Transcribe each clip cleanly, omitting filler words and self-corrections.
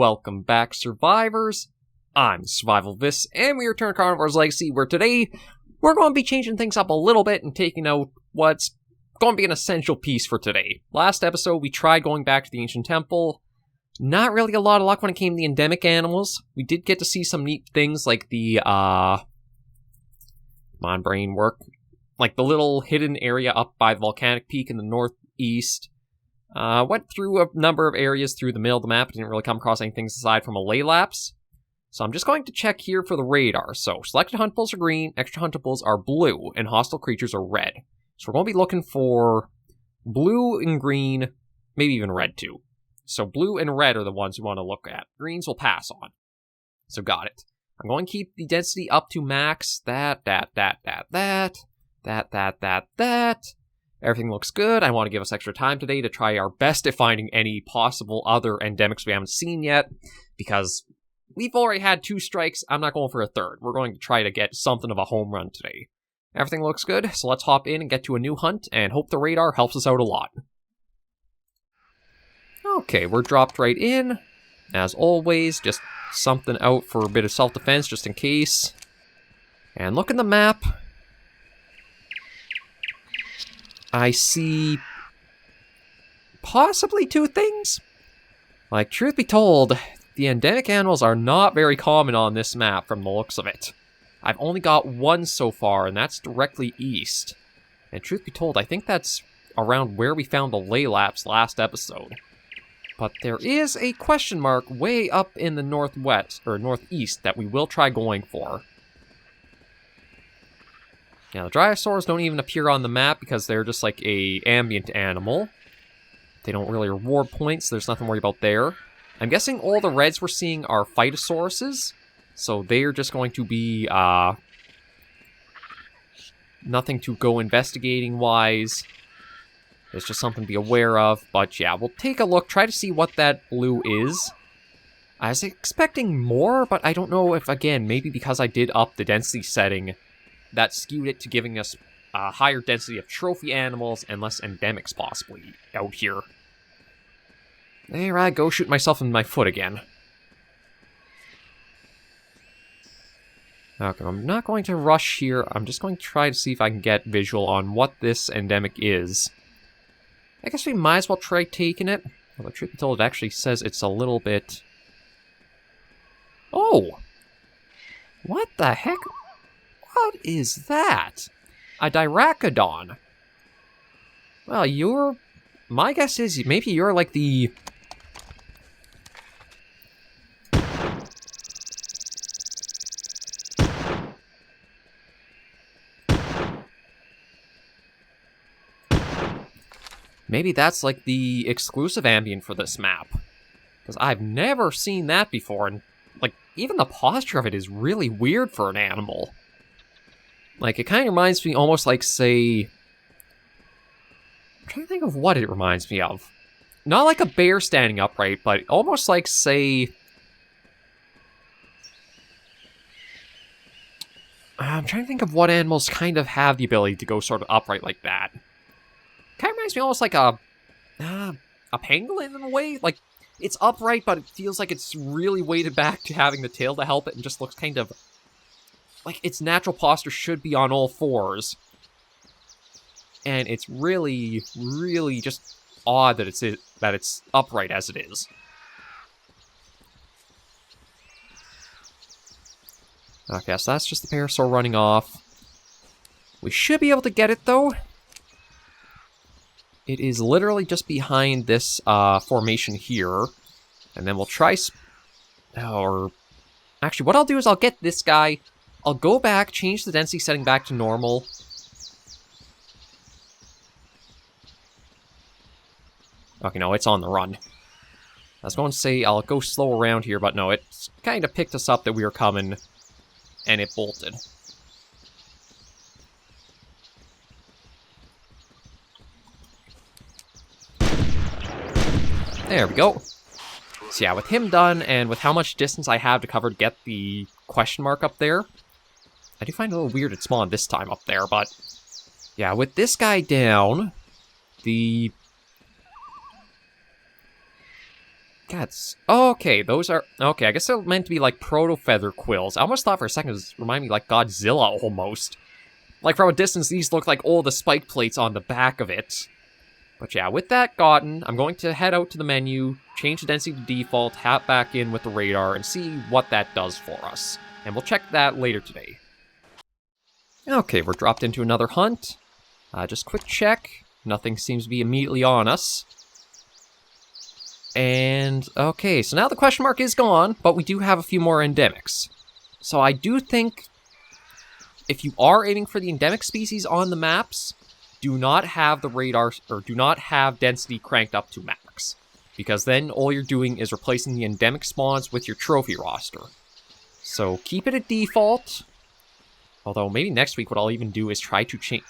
welcome back, survivors. I'm Survivalvis, and we return to Carnivores Legacy, where today we're going to be changing things up a little bit and taking out what's going to be an essential piece for today. Last episode, we tried going back to the ancient temple. Not really a lot of luck when it came to the endemic animals. We did get to see some neat things like the, come on, brain work. Like the little hidden area up by the volcanic peak in the northeast. Went through a number of areas through the middle of the map. Didn't really come across anything aside from a ley lapse. So I'm just going to check here for the radar. So selected huntables are green, extra huntables are blue, and hostile creatures are red. So we're going to be looking for blue and green, maybe even red too. So blue and red are the ones we want to look at. Greens will pass on. So got it. I'm going to keep the density up to max. That. Everything looks good. I want to give us extra time today to try our best at finding any possible other endemics we haven't seen yet, because we've already had 2 strikes. I'm not going for a third. We're going to try to get something of a home run today. Everything looks good, so let's hop in and get to a new hunt, and hope the radar helps us out a lot. Okay, we're dropped right in. As always, just something out for a bit of self-defense, just in case. And look in the map. I see possibly 2 things. Like, truth be told, the endemic animals are not very common on this map from the looks of it. I've only got 1 so far, and that's directly east. And truth be told, I think that's around where we found the ley lapse last episode. But there is a question mark way up in the northwest, or northeast, that we will try going for. Now, the dinosaurs don't even appear on the map because they're just like a ambient animal. They don't really reward points, there's nothing to worry about there. I'm guessing all the reds we're seeing are phytosauruses, so they're just going to be, nothing to go investigating-wise. It's just something to be aware of, but yeah, we'll take a look, try to see what that blue is. I was expecting more, but I don't know if, again, maybe because I did up the density setting, that skewed it to giving us a higher density of trophy animals and less endemics possibly out here. There I go, shoot myself in my foot again. Okay, I'm not going to rush here. I'm just going to try to see if I can get visual on what this endemic is. I guess we might as well try taking it. Well, the truth be told, it actually says it's a little bit... Oh! What the heck? What is that? A Diracodon. Well, you're... My guess is maybe you're like the... Maybe that's like the exclusive ambient for this map. Because I've never seen that before, and like, even the posture of it is really weird for an animal. Like, it kind of reminds me almost like, say... I'm trying to think of what it reminds me of. Not like a bear standing upright, but almost like, say... I'm trying to think of what animals kind of have the ability to go sort of upright like that. Kind of reminds me almost like a pangolin in a way. Like, it's upright, but it feels like it's really weighted back to having the tail to help it, and just looks kind of... like its natural posture should be on all 4s. And it's really, really just odd that it's upright as it is. Okay, so that's just the parasaur running off. We should be able to get it, though. It is literally just behind this formation here. And then we'll try... or... Actually, what I'll do is I'll get this guy... I'll go back, change the density setting back to normal. Okay, no, it's on the run. I was going to say I'll go slow around here, but no, it kind of picked us up that we were coming, and it bolted. There we go. So yeah, with him done, and with how much distance I have to cover to get the question mark up there, I do find it a little weird it spawned this time up there, but... yeah, with this guy down, the God, okay, those are... Okay, I guess they're meant to be like proto-feather quills. I almost thought for a second it was remind me like Godzilla, almost. Like, from a distance, these look like all the spike plates on the back of it. But yeah, with that gotten, I'm going to head out to the menu, change the density to default, tap back in with the radar, and see what that does for us. And we'll check that later today. Okay, we're dropped into another hunt. Just quick check. Nothing seems to be immediately on us. And, okay, so now the question mark is gone, but we do have a few more endemics. So I do think, if you are aiming for the endemic species on the maps, do not have the radar, or do not have density cranked up to max. Because then all you're doing is replacing the endemic spawns with your trophy roster. So keep it at default. Although maybe next week what I'll even do is try to change...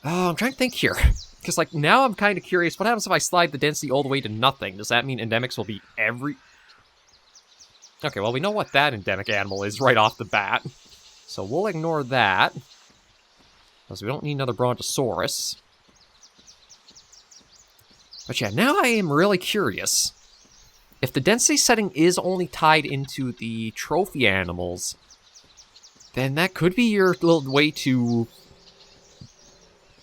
Oh, I'm trying to think here. Because, like, now I'm kind of curious, what happens if I slide the density all the way to nothing? Does that mean endemics will be every... Okay, well, we know what that endemic animal is right off the bat. So we'll ignore that. Because we don't need another brontosaurus. But yeah, now I am really curious. If the density setting is only tied into the trophy animals, then that could be your little way to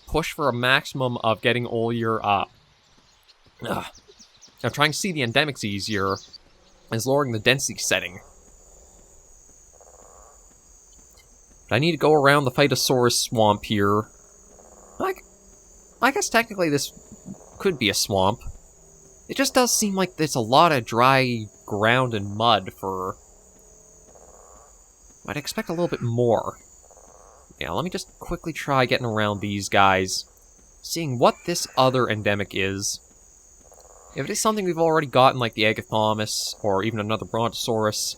push for a maximum of getting all your, I'm trying to see the endemics easier, is lowering the density setting. But I need to go around the Phytosaurus swamp here. I guess technically this could be a swamp. It just does seem like there's a lot of dry ground and mud for... I'd expect a little bit more. Yeah, let me just quickly try getting around these guys, seeing what this other endemic is. If it is something we've already gotten, like the Agathaumas, or even another Brontosaurus,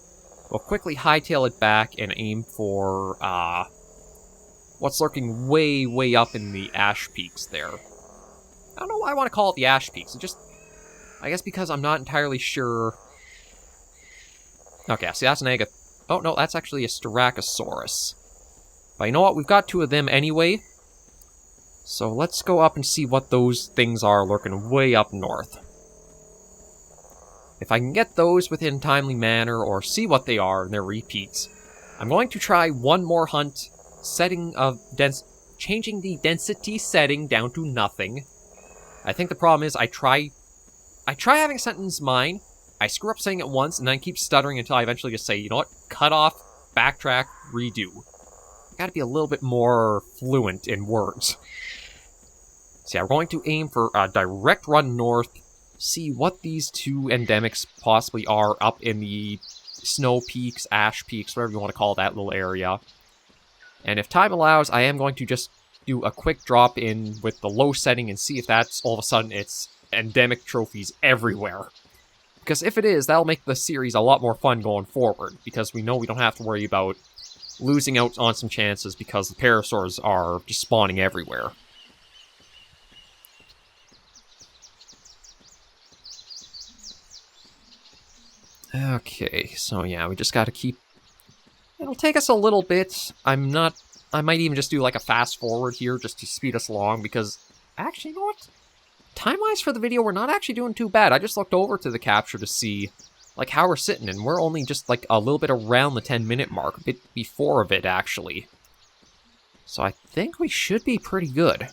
we'll quickly hightail it back and aim for, what's lurking way, way up in the Ash Peaks there. I don't know why I want to call it the Ash Peaks, it just... I guess because I'm not entirely sure... Okay, see, that's an Oh, no, that's actually a Styracosaurus. But you know what? We've got two of them anyway. So let's go up and see what those things are lurking way up north. If I can get those within timely manner, or see what they are and their repeats, I'm going to try one more hunt, changing the density setting down to nothing. I think the problem is I try having a sentence in mind, I screw up saying it once, and then I keep stuttering until I eventually just say, you know what, cut off, backtrack, redo. Gotta be a little bit more fluent in words. So yeah, we're going to aim for a direct run north, see what these two endemics possibly are up in the snow peaks, ash peaks, whatever you want to call that little area. And if time allows, I am going to just do a quick drop in with the low setting and see if that's all of a sudden it's endemic trophies everywhere. Because if it is, that'll make the series a lot more fun going forward, because we know we don't have to worry about losing out on some chances because the parasaurs are just spawning everywhere. Okay, so yeah, we just gotta keep... It'll take us a little bit. I might even just do like a fast forward here just to speed us along, because... Actually, you know what? Time-wise for the video, we're not actually doing too bad. I just looked over to the capture to see like how we're sitting, and we're only just like a little bit around the 10-minute mark, a bit before of it actually. So I think we should be pretty good.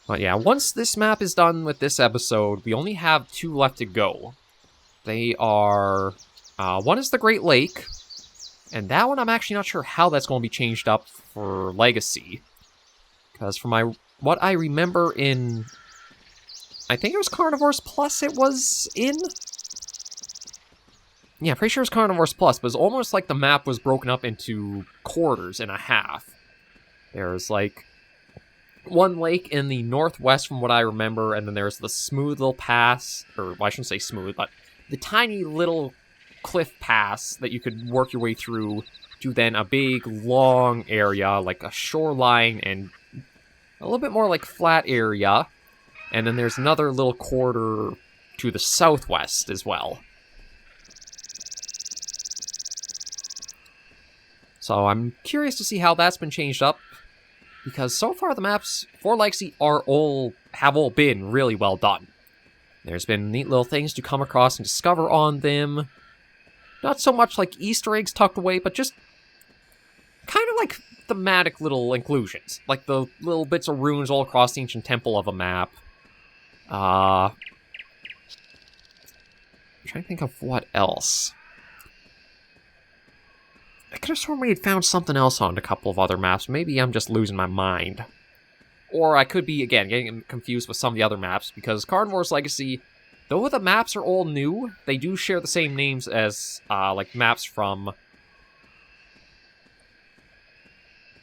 But yeah, once this map is done with this episode, we only have 2 left to go. They are... one is the Great Lake, and that one I'm actually not sure how that's going to be changed up for Legacy. Because from what I remember in... I think it was Carnivores Plus it was in? Yeah, pretty sure it was Carnivores Plus, but it was almost like the map was broken up into quarters and a half. There's, like, one lake in the northwest from what I remember, and then there's the smooth little pass, or well, I shouldn't say smooth, but the tiny little cliff pass that you could work your way through to then a big, long area, like a shoreline and a little bit more like flat area. And then there's another little quarter to the southwest as well. So I'm curious to see how that's been changed up, because so far the maps for Legacy have all been really well done. There's been neat little things to come across and discover on them. Not so much like Easter eggs tucked away, but just kind of like thematic little inclusions. Like the little bits of runes all across the ancient temple of a map. I'm trying to think of what else. I could have sworn we had found something else on a couple of other maps. Maybe I'm just losing my mind. Or I could be, again, getting confused with some of the other maps, because Carnivores Legacy, though the maps are all new, they do share the same names as, like, maps from...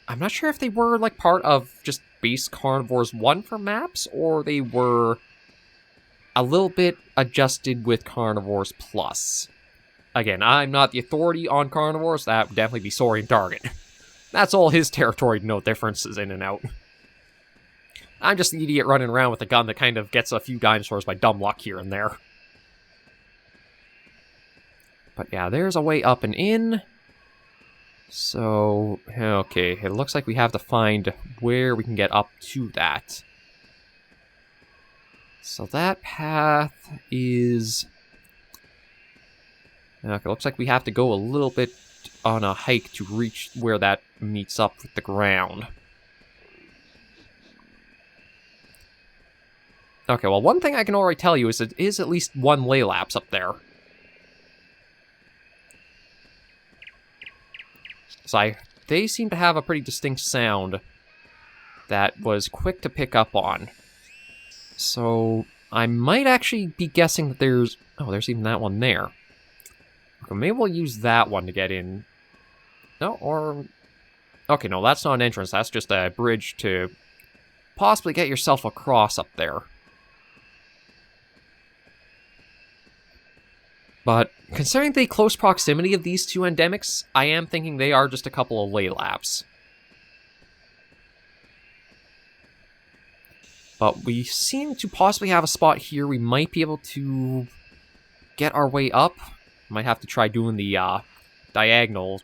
I'm not sure if they were, like, part of just base Carnivores 1 for maps, or they were a little bit adjusted with Carnivores Plus. Again, I'm not the authority on Carnivores, that would definitely be Saurian Target. That's all his territory to know differences in and out. I'm just an idiot running around with a gun that kind of gets a few dinosaurs by dumb luck here and there. But yeah, there's a way up and in. So, okay, it looks like we have to find where we can get up to that. So that path is... Okay, it looks like we have to go a little bit on a hike to reach where that meets up with the ground. Okay, well, one thing I can already tell you is it is at least one laylapse up there. So they seem to have a pretty distinct sound that was quick to pick up on. So I might actually be guessing that there's... Oh, there's even that one there. Okay, maybe we'll use that one to get in. No, or... Okay, no, that's not an entrance. That's just a bridge to possibly get yourself across up there. But considering the close proximity of these two endemics, I am thinking they are just a couple of laylapse. But we seem to possibly have a spot here we might be able to get our way up. Might have to try doing the diagonal.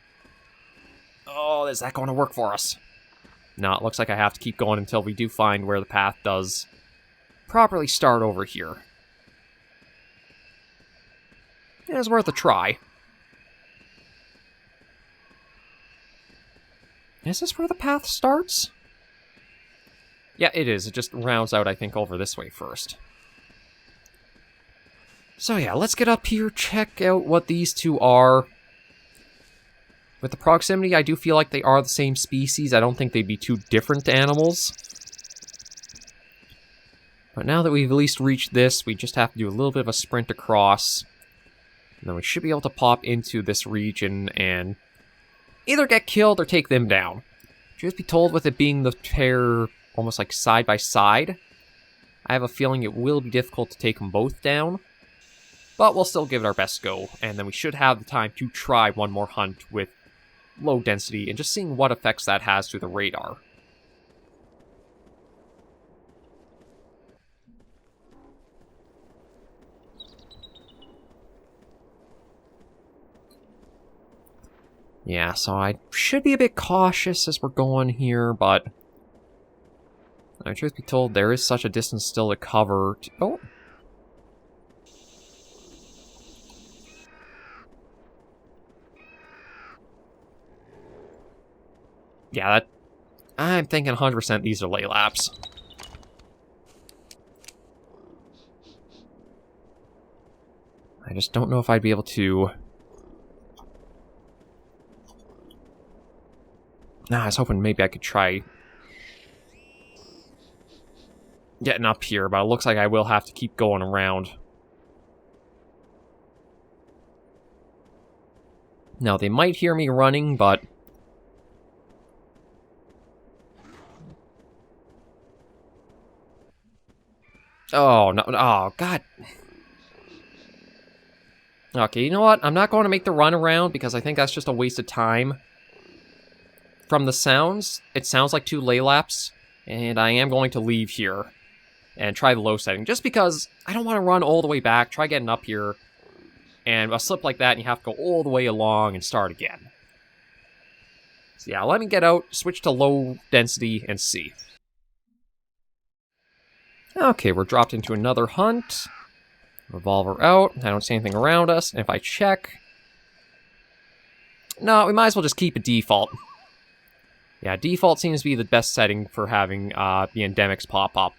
Oh, is that going to work for us? No, it looks like I have to keep going until we do find where the path does properly start over here. It's worth a try. Is this where the path starts? Yeah, it is. It just rounds out, I think, over this way first. So yeah, let's get up here, check out what these two are. With the proximity, I do feel like they are the same species. I don't think they'd be too different animals. But now that we've at least reached this, we just have to do a little bit of a sprint across. And then we should be able to pop into this region and either get killed or take them down. Truth be told, with it being the pair almost like side by side, I have a feeling it will be difficult to take them both down. But we'll still give it our best go, and then we should have the time to try one more hunt with low density and just seeing what effects that has to the radar. Yeah, so I should be a bit cautious as we're going here, but... truth be told, there is such a distance still to cover. Oh! Yeah, that... I'm thinking 100% these are laylapse. I just don't know if I'd be able to... Nah, I was hoping maybe I could try getting up here, but it looks like I will have to keep going around. Now, they might hear me running, but... Oh, no, oh, God. Okay, you know what? I'm not going to make the run around because I think that's just a waste of time. From the sounds, it sounds like two laylapse, and I am going to leave here and try the low setting, just because I don't want to run all the way back, try getting up here, and a slip like that, and you have to go all the way along and start again. So yeah, let me get out, switch to low density, and see. Okay, we're dropped into another hunt. Revolver out. I don't see anything around us. And if I check... No, we might as well just keep a default. Yeah, default seems to be the best setting for having the endemics pop up.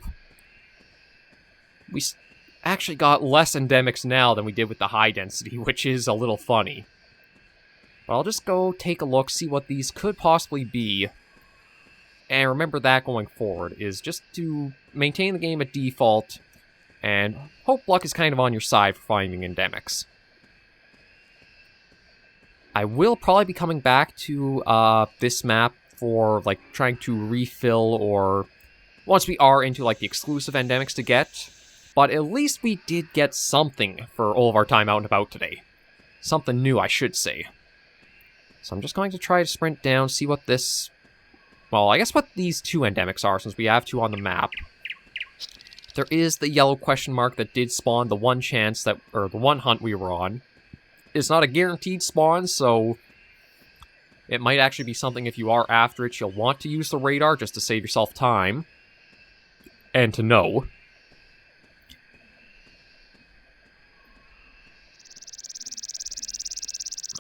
We actually got less endemics now than we did with the high density, which is a little funny. But I'll just go take a look, see what these could possibly be. And remember that going forward, is just to maintain the game at default, and hope luck is kind of on your side for finding endemics. I will probably be coming back to this map for, like, trying to refill, or once we are into, like, the exclusive endemics to get. But at least we did get something for all of our time out and about today. Something new, I should say. So I'm just going to try to sprint down, see what this... Well, I guess what these two endemics are, since we have two on the map. There is the yellow question mark that did spawn the one chance that... or the one hunt we were on. It's not a guaranteed spawn, so... it might actually be something, if you are after it, you'll want to use the radar just to save yourself time. And to know.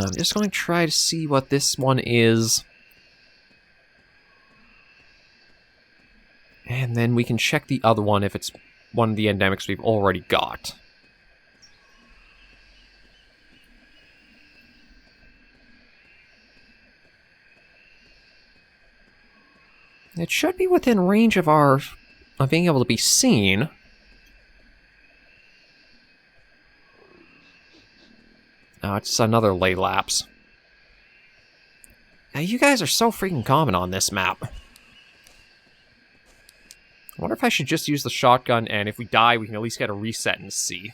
I'm just going to try to see what this one is. And then we can check the other one if it's one of the endemics we've already got. It should be within range of being able to be seen. Oh, it's another lay lapse. Now, you guys are so freaking common on this map. I wonder if I should just use the shotgun, and if we die, we can at least get a reset and see.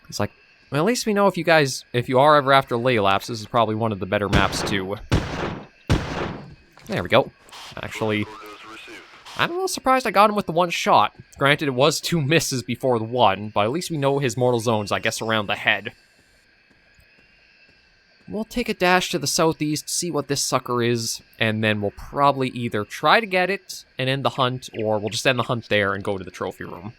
It's like, well, at least we know if you are ever after lay lapse, this is probably one of the better maps too. There we go. Actually, I'm a little surprised I got him with the one shot. Granted, it was 2 misses before the one, but at least we know his mortal zones, I guess, around the head. We'll take a dash to the southeast, see what this sucker is, and then we'll probably either try to get it and end the hunt, or we'll just end the hunt there and go to the trophy room.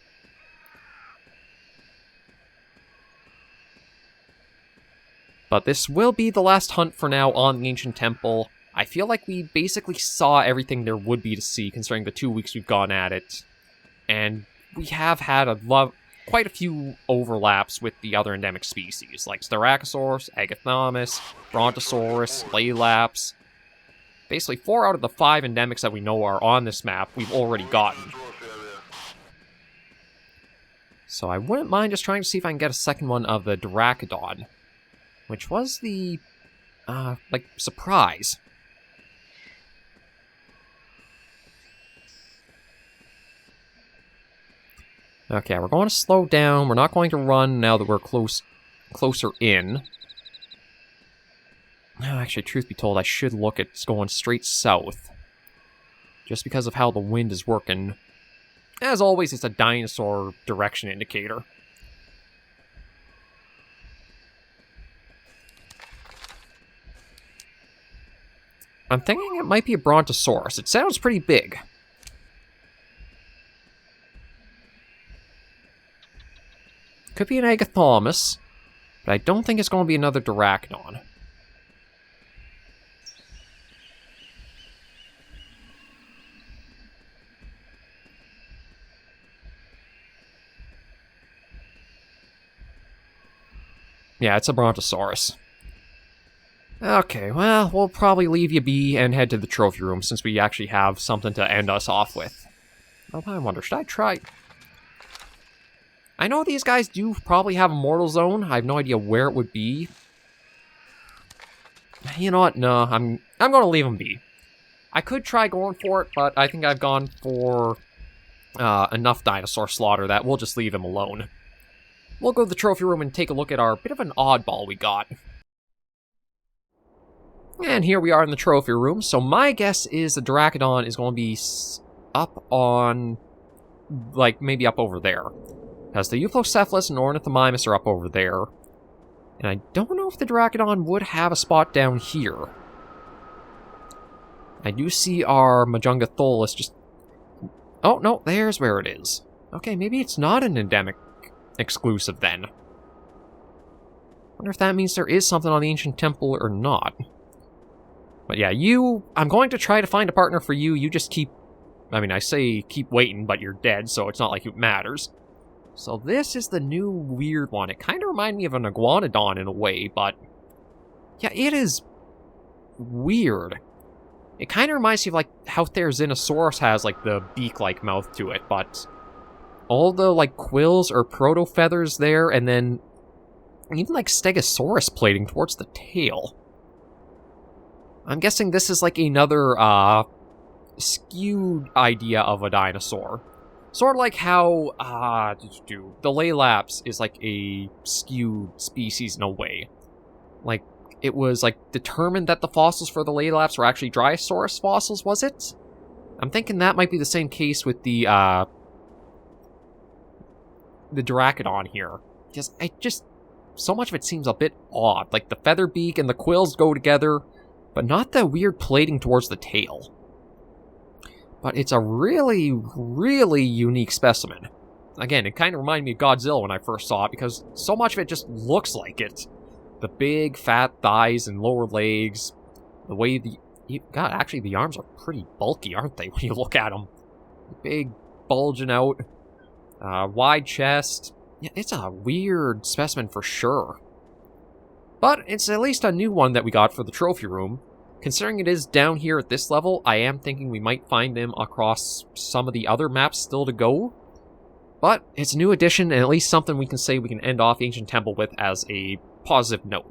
But this will be the last hunt for now on the Ancient Temple. I feel like we basically saw everything there would be to see, considering the 2 weeks we've gone at it. And we have had quite a few overlaps with the other endemic species, like Styracosaurus, Agathaumas, Brontosaurus, Laylaps. Basically, 4 out of the 5 endemics that we know are on this map, we've already gotten. So I wouldn't mind just trying to see if I can get a second one of the Dracodon, which was the, surprise. Okay, we're going to slow down. We're not going to run now that we're closer in. No, actually, truth be told, I should look at going straight south. Just because of how the wind is working. As always, it's a dinosaur direction indicator. I'm thinking it might be a Brontosaurus. It sounds pretty big. Could be an Agathaumas, but I don't think it's going to be another Dracodon. Yeah, it's a Brontosaurus. Okay, well, we'll probably leave you be and head to the trophy room, since we actually have something to end us off with. Oh, I wonder, should I try... I know these guys do probably have a mortal zone. I have no idea where it would be. You know what? No, I'm going to leave them be. I could try going for it, but I think I've gone for enough dinosaur slaughter that we'll just leave them alone. We'll go to the trophy room and take a look at our bit of an oddball we got. And here we are in the trophy room. So my guess is the Dracodon is going to be up on, like, maybe up over there. Because the Euplocephalus and Ornithomimus are up over there. And I don't know if the Dracodon would have a spot down here. I do see our Majungatholus just... Oh, no, there's where it is. Okay, maybe it's not an endemic exclusive then. Wonder if that means there is something on the Ancient Temple or not. But yeah, I'm going to try to find a partner for you. You just keep... I mean, I say keep waiting, but you're dead, so it's not like it matters. So this is the new weird one. It kind of reminds me of an iguanodon in a way, but... Yeah, it is weird. It kind of reminds me of, like, how Therizinosaurus has, like, the beak-like mouth to it, but... all the, like, quills or proto-feathers there, and then... even, like, Stegosaurus plating towards the tail. I'm guessing this is, like, another, skewed idea of a dinosaur. Sort of like how, the Laelaps is, like, a skewed species in a way. Like, it was, like, determined that the fossils for the Laelaps were actually Dryosaurus fossils, was it? I'm thinking that might be the same case with the Draconodon here. Because so much of it seems a bit odd. Like, the feather beak and the quills go together, but not the weird plating towards the tail. But it's a really, really unique specimen. Again, it kind of reminded me of Godzilla when I first saw it, because so much of it just looks like it. The big, fat thighs and lower legs. The way God, actually, the arms are pretty bulky, aren't they, when you look at them? Big, bulging out. Wide chest. Yeah, it's a weird specimen for sure. But it's at least a new one that we got for the trophy room. Considering it is down here at this level, I am thinking we might find them across some of the other maps still to go. But it's a new addition, and at least something we can say we can end off Ancient Temple with as a positive note.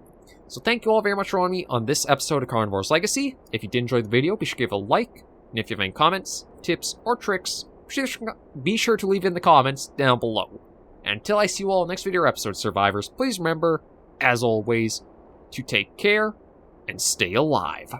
So thank you all very much for joining me on this episode of Carnivores Legacy. If you did enjoy the video, be sure to give it a like. And if you have any comments, tips, or tricks, be sure to leave it in the comments down below. And until I see you all in the next video or episode, survivors, please remember, as always, to take care and stay alive.